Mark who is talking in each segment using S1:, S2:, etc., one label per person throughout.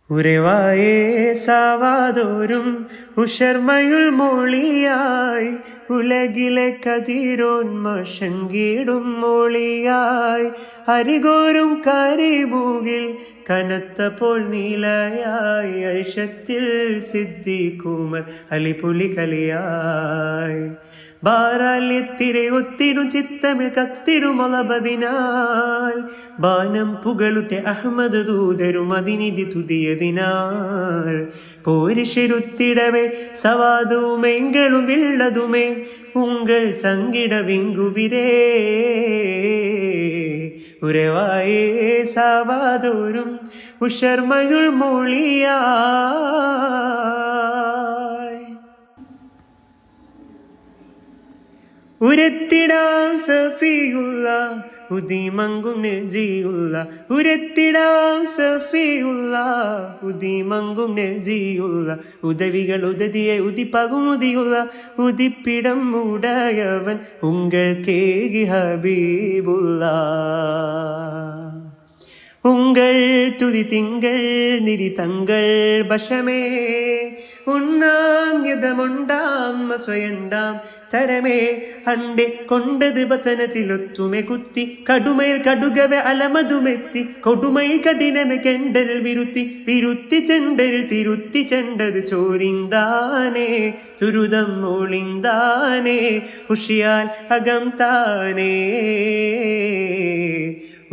S1: ഉരവായേ സാവാതോരും ഉഷർമയുൾ മൊഴിയായി ഉലകിലെ കതിരോന്മഷങ്കീടും മൊഴിയായി അരികോരും കരിമൂകിൽ കനത്തപ്പോൾ നീലയായി ഐഷത്തിൽ സിദ്ധിക്കുമർ അലിപുലി കലിയായി ബാരാല്യത്തിരെ ഒത്തിടും ചിത്തമിൽ കത്തിടും ഒളബതിനാൽ ബാനം പുകളുട്ടെ അഹമ്മദ് ദൂതരും അതിനിധി തുതിയതിനാൽ പോരിശിരുത്തിടവേ സവാദുമേ എങ്കളും വിള്ളതുമേ ഉങ്കൾ സങ്കിട വിങ്കുവിരേ ഉരവായേ സവാദോരും ഉഷർമയുൾ മൊഴിയായി ഉരത്തിടാം സഫിയുള്ള ഉദിമങ്കും നജിയുള്ള ഉരത്തിടാം സഫിയുള്ള ഉദിമങ്കും നജിയുള്ള ഉദവികൾ ഉദതിയെ ഉദിപ്പകും ഉദിയുള്ള ഉദിപ്പിടം ഉടയവൻ ഉങ്കൾ കേകി ഹബീബുള്ള ഉങ്കൾ തുതി തിങ്കൾ നിധി തങ്കൾ വശമേ ഉണ്ണാം യഥമുണ്ടാം സ്വയണ്ടാം തരമേ അണ്ടെ കൊണ്ടത് വചനത്തിലൊത്തുമെ കുത്തി കടുമയിൽ കടുകവെ അലമതുമെത്തി കൊടുമയിൽ കഠിനമെ കെണ്ടൽ വിരുത്തി വിരുത്തി ചെണ്ടൽ തിരുത്തി ചെണ്ടത് ചോരിന്താനേ തുരുതം ഒളിന്താനേ ഉഷിയാൽ അകം താനേ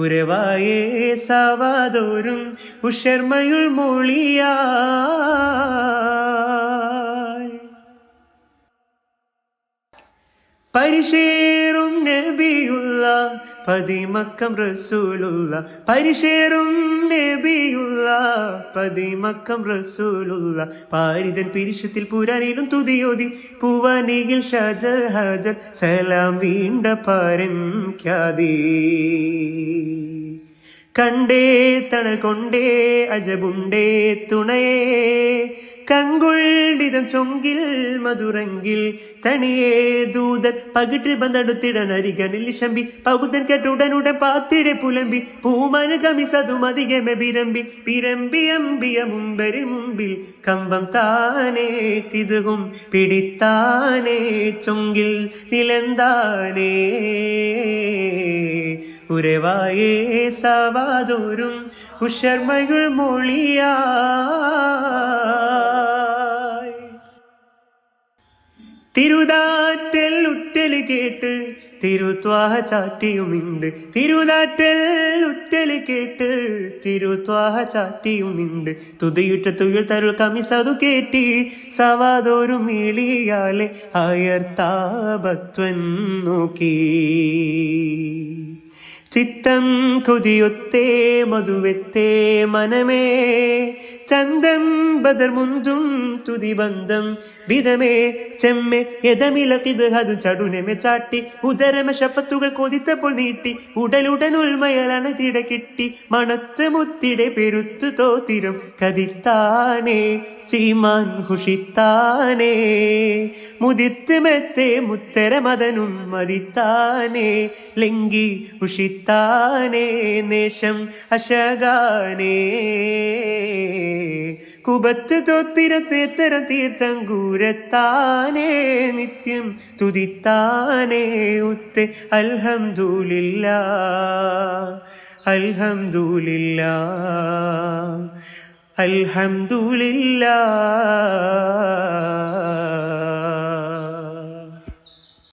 S1: ഉരവായേ സവാദോരും ഉഷർമയുൾ മൊഴിയായി പരിശേറും നബിയുള്ള പതിമക്കം റസൂലുള്ള പരിശേറും നബിയുള്ള പതിമക്കം റസൂലുള്ള പാരിതൻ പിരിശത്തിൽ പുരാനിലും തുതിയോതി പൂവാനിയിൽ ഷജർ ഹജർ സലാം വീണ്ട പാരൻ ഖ്യാതി കണ്ടേ തണൽ കൊണ്ടേ അജബുണ്ടേ തുണയേ കങ്കുള്ളിതം ചൊങ്കിൽ മധുരങ്കിൽ തണിയേ ദൂതൻ പകിട്ട് ബന്ധടുത്തിടനരികനിൽ ശമ്പി പകുതൻ കെട്ടുടനുടൻ പാത്തിടെ പുലമ്പി പൂമാന കമിസതും അധികമെ ബിരമ്പി പിരമ്പി അമ്പിയ മുമ്പരിൽ മുമ്പിൽ കമ്പം താനേ തിതുകും പിടിത്താനേ ചൊങ്കിൽ നിലന്താനേ ഉരവായേ സവാദോരും ഉഷർമയുൾ മൊഴിയായി തിരുതാറ്റൽ ഉറ്റല് കേട്ട് തിരുത്വാഹ ചാറ്റിയുമുണ്ട് തിരുതാറ്റൽ ഉറ്റല് കേട്ട് തിരുത്വാഹ ചാറ്റിയുമുണ്ട് തുതിയിട്ട തുയിൽ തരുൾ കമിസതു കേട്ടി സവാദോരും ഇളിയാലെ അയർത്താപത്വൻ നോക്കി ചിത്തം കുതിയൊത്തേ മധുവെത്തേ മനമേ ചന്തം ബദർ മുന്തും തുതി ബന്ധം വിധമേ ചെമ്മെ യഥമിളക്കിത് അത് ചടുനമെ ചാട്ടി ഉദരമ ശഫത്തുകൾ കൊതിത്തപ്പോൾ നീട്ടി ഉടലുടൻ ഉൾമയലാണ് തിട കിട്ടി മണത്ത് മുത്തിടെ പെരുത്തു തോത്തിരും കതിത്താനേ ചീമാൻ ഹുഷിത്താനേ മുതിർത്ത് മെത്തേ മുത്തര മതനും മതിത്താനേ ലംഘി ഉഷിത്താനേ നേഷം അശകാനേ കുബത്ത് തോത്തിരത്തേത്തരം തീർത്ഥങ്കൂരത്താനേ നിത്യം തുതിത്താനേ ഉത്തെ അൽഹംദുലില്ലാ അൽഹംദുലില്ലാ അൽഹംദുലില്ലാ